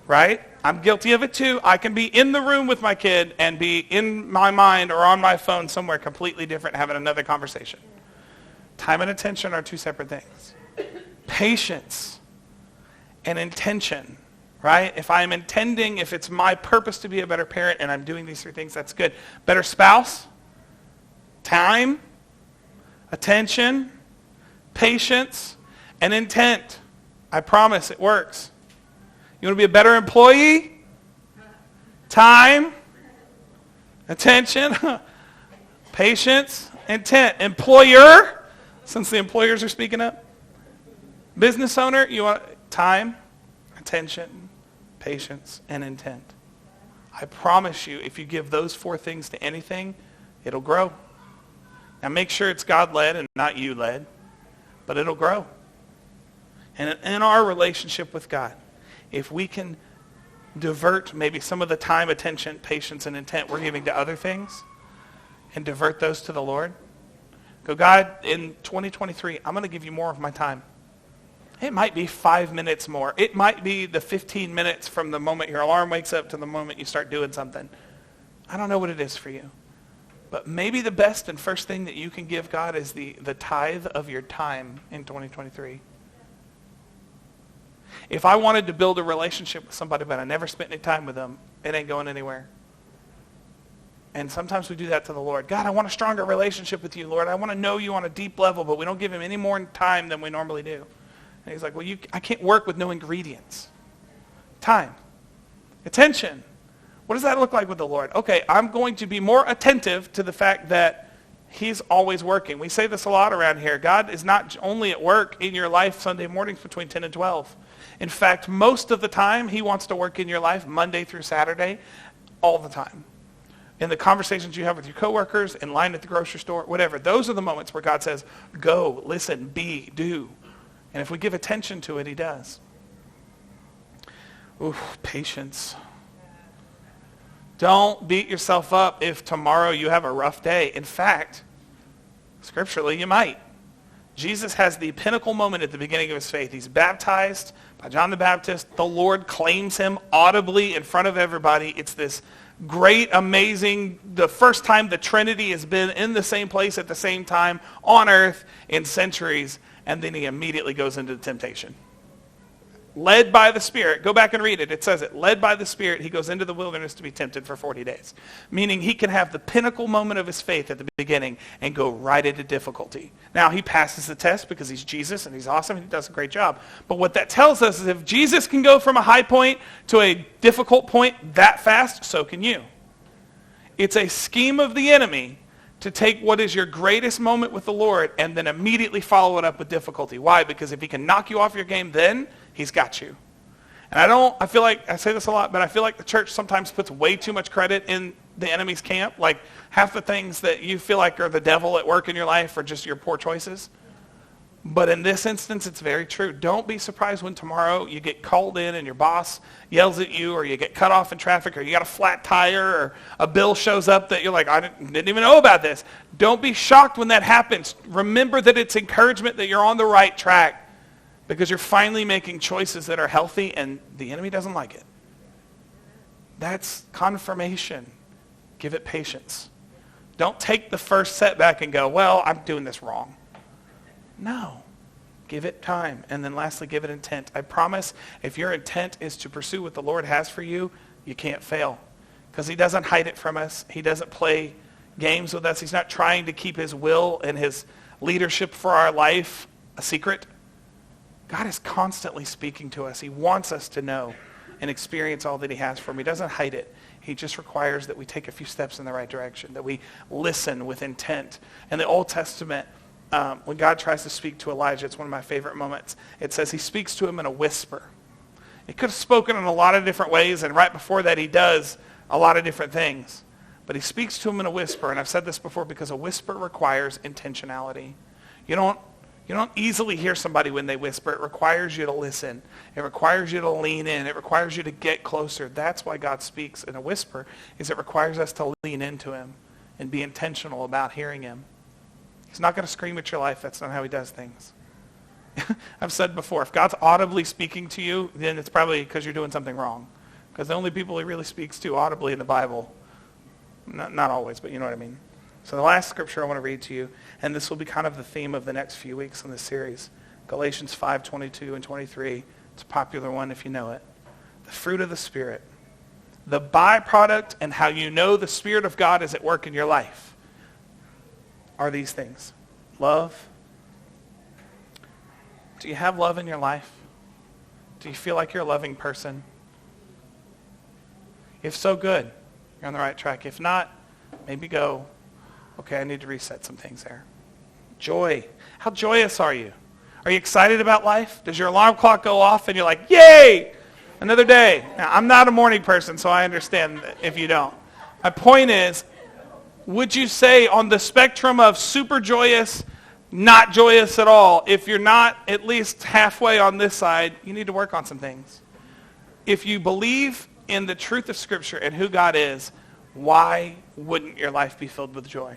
Right? I'm guilty of it too. I can be in the room with my kid and be in my mind or on my phone somewhere completely different having another conversation. Time and attention are two separate things. Patience and intention, right? If I'm intending, if it's my purpose to be a better parent and I'm doing these three things, that's good. Better spouse, time, attention, patience, and intent. I promise it works. You want to be a better employee? Time, attention, patience, intent. Employer, since the employers are speaking up. Business owner, you want time, attention, patience, and intent. I promise you, if you give those four things to anything, it'll grow. Now make sure it's God-led and not you-led, but it'll grow. And in our relationship with God, if we can divert maybe some of the time, attention, patience, and intent we're giving to other things and divert those to the Lord, go, God, in 2023, I'm going to give you more of my time. It might be 5 minutes more. It might be the 15 minutes from the moment your alarm wakes up to the moment you start doing something. I don't know what it is for you. But maybe the best and first thing that you can give God is the tithe of your time in 2023. If I wanted to build a relationship with somebody but I never spent any time with them, it ain't going anywhere. And sometimes we do that to the Lord. God, I want a stronger relationship with you, Lord. I want to know you on a deep level, but we don't give him any more time than we normally do. And he's like, well, I can't work with no ingredients. Time. Attention. What does that look like with the Lord? Okay, I'm going to be more attentive to the fact that he's always working. We say this a lot around here. God is not only at work in your life Sunday mornings between 10 and 12. In fact, most of the time, he wants to work in your life Monday through Saturday, all the time. In the conversations you have with your coworkers, in line at the grocery store, whatever. Those are the moments where God says, go, listen, be, do. And if we give attention to it, he does. Ooh, patience. Don't beat yourself up if tomorrow you have a rough day. In fact, scripturally, you might. Jesus has the pinnacle moment at the beginning of his faith. He's baptized by John the Baptist. The Lord claims him audibly in front of everybody. It's this great, amazing, the first time the Trinity has been in the same place at the same time on earth in centuries. And then he immediately goes into temptation. Led by the Spirit. Go back and read it. It says it. Led by the Spirit, he goes into the wilderness to be tempted for 40 days. Meaning he can have the pinnacle moment of his faith at the beginning and go right into difficulty. Now, he passes the test because he's Jesus and he's awesome and he does a great job. But what that tells us is if Jesus can go from a high point to a difficult point that fast, so can you. It's a scheme of the enemy to take what is your greatest moment with the Lord and then immediately follow it up with difficulty. Why? Because if he can knock you off your game then, he's got you. And I feel like, I say this a lot, but I feel like the church sometimes puts way too much credit in the enemy's camp. Like half the things that you feel like are the devil at work in your life are just your poor choices. But in this instance, it's very true. Don't be surprised when tomorrow you get called in and your boss yells at you, or you get cut off in traffic, or you got a flat tire, or a bill shows up that you're like, I didn't even know about this. Don't be shocked when that happens. Remember that it's encouragement that you're on the right track because you're finally making choices that are healthy and the enemy doesn't like it. That's confirmation. Give it patience. Don't take the first setback and go, well, I'm doing this wrong. No. Give it time. And then lastly, give it intent. I promise if your intent is to pursue what the Lord has for you, you can't fail. Because he doesn't hide it from us. He doesn't play games with us. He's not trying to keep his will and his leadership for our life a secret. God is constantly speaking to us. He wants us to know and experience all that he has for him. He doesn't hide it. He just requires that we take a few steps in the right direction, that we listen with intent. In the Old Testament, when God tries to speak to Elijah, it's one of my favorite moments. It says he speaks to him in a whisper. He could have spoken in a lot of different ways, and right before that he does a lot of different things. But he speaks to him in a whisper, and I've said this before because a whisper requires intentionality. You don't easily hear somebody when they whisper. It requires you to listen. It requires you to lean in. It requires you to get closer. That's why God speaks in a whisper, is it requires us to lean into him and be intentional about hearing him. He's not going to scream at your life. That's not how he does things. I've said before, if God's audibly speaking to you, then it's probably because you're doing something wrong. Because the only people he really speaks to audibly in the Bible, not always, but you know what I mean. So the last scripture I want to read to you, and this will be kind of the theme of the next few weeks in this series, Galatians 5:22 and 23. It's a popular one if you know it. The fruit of the Spirit. The byproduct and how you know the Spirit of God is at work in your life are these things. Love. Do you have love in your life? Do you feel like you're a loving person? If so, good. You're on the right track. If not, maybe go, okay, I need to reset some things there. Joy. How joyous are you? Are you excited about life? Does your alarm clock go off and you're like, yay, another day? Now, I'm not a morning person, so I understand if you don't. My point is, would you say on the spectrum of super joyous, not joyous at all, if you're not at least halfway on this side, you need to work on some things. If you believe in the truth of Scripture and who God is, why wouldn't your life be filled with joy?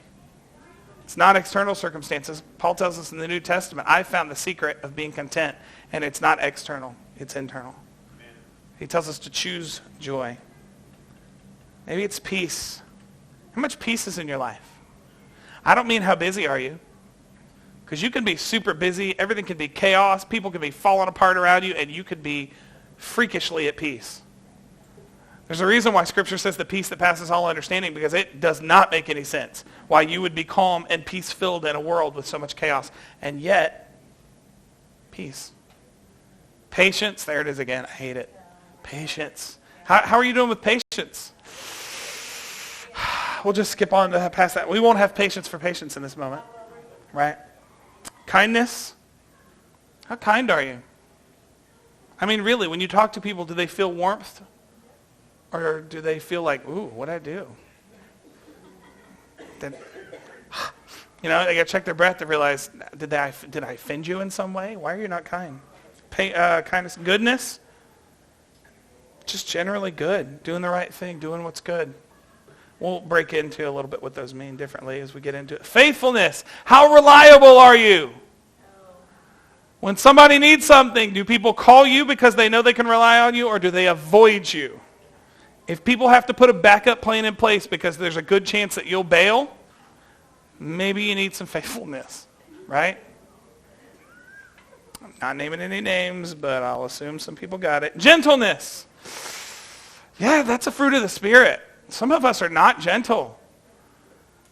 It's not external circumstances. Paul tells us in the New Testament, I found the secret of being content, and it's not external, it's internal. He tells us to choose joy. Maybe it's peace. How much peace is in your life? I don't mean how busy are you, because you can be super busy, everything can be chaos, people can be falling apart around you, and you could be freakishly at peace. There's a reason why Scripture says the peace that passes all understanding, because it does not make any sense why you would be calm and peace-filled in a world with so much chaos. And yet, peace. Patience, there it is again, I hate it. Patience. How are you doing with patience? We'll just skip on to past that. We won't have patience for patience in this moment, right? Kindness. How kind are you? I mean, really, when you talk to people, do they feel warmth? Or do they feel like, ooh, what'd I do? Then, they got to check their breath to realize, did I offend you in some way? Why are you not kind? Kindness, goodness. Just generally good, doing the right thing, doing what's good. We'll break into a little bit what those mean differently as we get into it. Faithfulness. How reliable are you? When somebody needs something, do people call you because they know they can rely on you, or do they avoid you? If people have to put a backup plan in place because there's a good chance that you'll bail, maybe you need some faithfulness, right? I'm not naming any names, but I'll assume some people got it. Gentleness. Yeah, that's a fruit of the Spirit. Some of us are not gentle.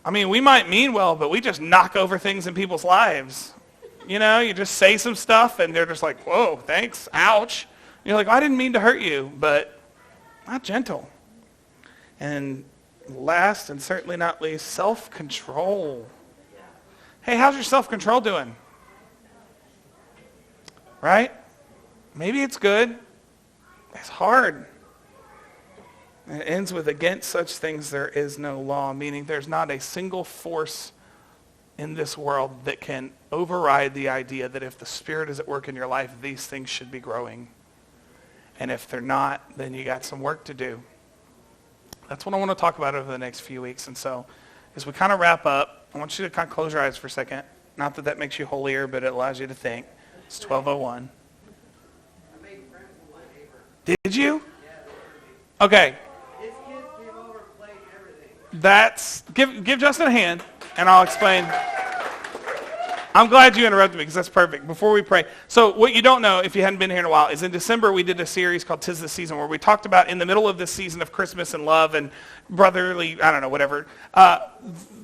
I mean, we might mean well, but we just knock over things in people's lives. You just say some stuff, and they're just like, whoa, thanks, ouch. You're like, I didn't mean to hurt you, but not gentle. And last and certainly not least, self-control. Hey, how's your self-control doing? Right? Maybe it's good. It's hard. And it ends with, against such things there is no law, meaning there's not a single force in this world that can override the idea that if the Spirit is at work in your life, these things should be growing. And if they're not, then you got some work to do. That's what I want to talk about over the next few weeks. And so as we kind of wrap up, I want you to kind of close your eyes for a second. Not that that makes you holier, but it allows you to think. It's 12:01. Did you? Okay. His kids came over and played everything. Give Justin a hand, and I'll explain. I'm glad you interrupted me because that's perfect. Before we pray. So what you don't know, if you hadn't been here in a while, is in December we did a series called 'Tis the Season, where we talked about in the middle of this season of Christmas and love and brotherly, I don't know, whatever.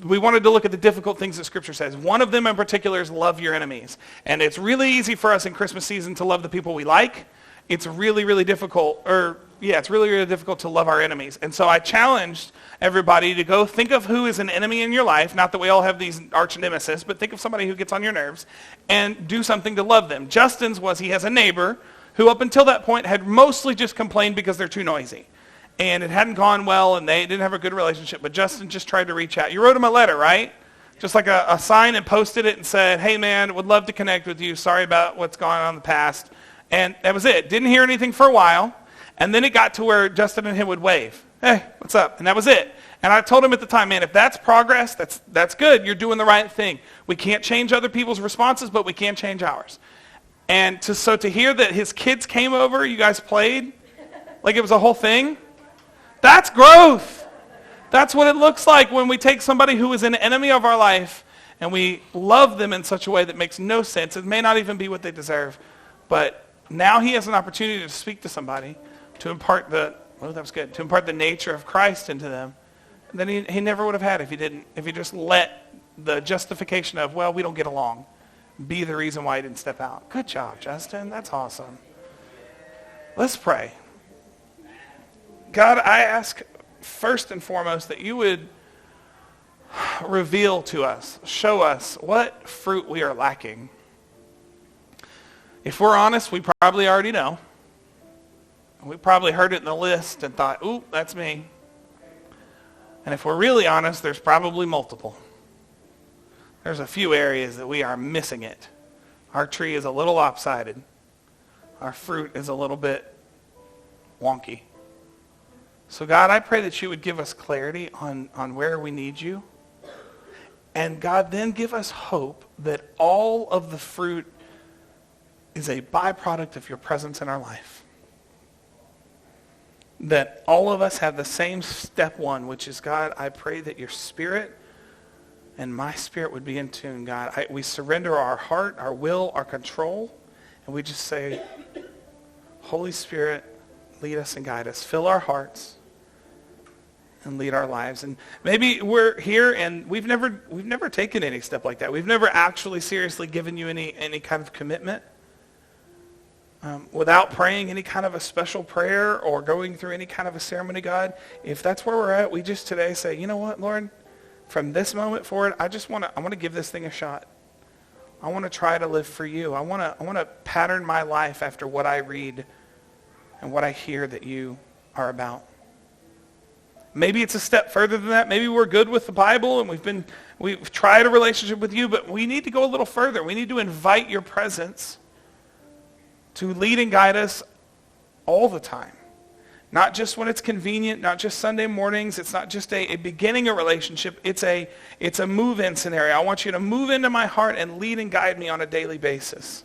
We wanted to look at the difficult things that Scripture says. One of them in particular is love your enemies. And it's really easy for us in Christmas season to love the people we like. It's really, really difficult, or it's really, really difficult to love our enemies. And so I challenged everybody to go think of who is an enemy in your life. Not that we all have these arch nemesis, but think of somebody who gets on your nerves and do something to love them. Justin's was he has a neighbor who up until that point had mostly just complained because they're too noisy. And it hadn't gone well, and they didn't have a good relationship. But Justin just tried to reach out. You wrote him a letter, right? Just like a sign, and posted it and said, hey, man, would love to connect with you. Sorry about what's gone on in the past. And that was it. Didn't hear anything for a while. And then it got to where Justin and him would wave. Hey, what's up? And that was it. And I told him at the time, man, if that's progress, that's good. You're doing the right thing. We can't change other people's responses, but we can change ours. And to hear that his kids came over, you guys played, like it was a whole thing, that's growth. That's what it looks like when we take somebody who is an enemy of our life and we love them in such a way that makes no sense. It may not even be what they deserve, but now he has an opportunity to speak to somebody, to impart to impart the nature of Christ into them. And then he never would have had if he just let the justification of, well, we don't get along, be the reason why he didn't step out. Good job, Justin. That's awesome. Let's pray. God, I ask first and foremost that you would reveal to us, show us what fruit we are lacking. If we're honest, we probably already know. We probably heard it in the list and thought, ooh, that's me. And if we're really honest, there's probably multiple. There's a few areas that we are missing it. Our tree is a little lopsided. Our fruit is a little bit wonky. So God, I pray that you would give us clarity on where we need you. And God, then give us hope that all of the fruit is a byproduct of your presence in our life. That all of us have the same step one, which is, God, I pray that your spirit and my spirit would be in tune, God. We surrender our heart, our will, our control, and we just say, Holy Spirit, lead us and guide us. Fill our hearts and lead our lives. And maybe we're here and we've never taken any step like that. We've never actually seriously given you any kind of commitment. Without praying any kind of a special prayer or going through any kind of a ceremony, God, if that's where we're at, we just today say, you know what, Lord, from this moment forward, I want to give this thing a shot. I want to try to live for you. I want to pattern my life after what I read and what I hear that you are about. Maybe it's a step further than that. Maybe we're good with the Bible and we've tried a relationship with you, but we need to go a little further. We need to invite your presence to lead and guide us all the time. Not just when it's convenient, not just Sunday mornings. It's not just a beginning a relationship. It's a move-in scenario. I want you to move into my heart and lead and guide me on a daily basis.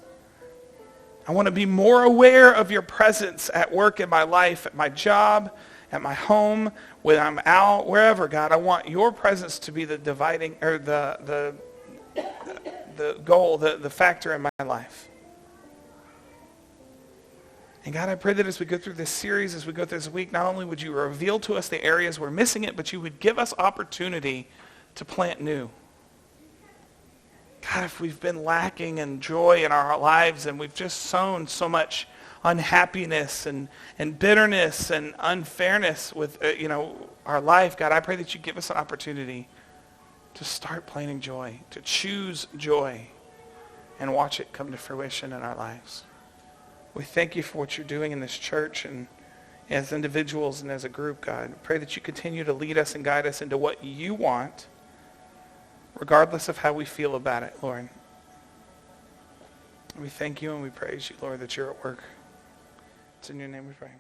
I want to be more aware of your presence at work in my life, at my job, at my home, when I'm out, wherever, God. I want your presence to be the dividing, or the goal, the factor in my life. And God, I pray that as we go through this series, as we go through this week, not only would you reveal to us the areas we're missing it, but you would give us opportunity to plant new. God, if we've been lacking in joy in our lives and we've just sown so much unhappiness and bitterness and unfairness with our life, God, I pray that you give us an opportunity to start planting joy, to choose joy, and watch it come to fruition in our lives. We thank you for what you're doing in this church and as individuals and as a group, God. Pray that you continue to lead us and guide us into what you want, regardless of how we feel about it, Lord. We thank you and we praise you, Lord, that you're at work. It's in your name we pray.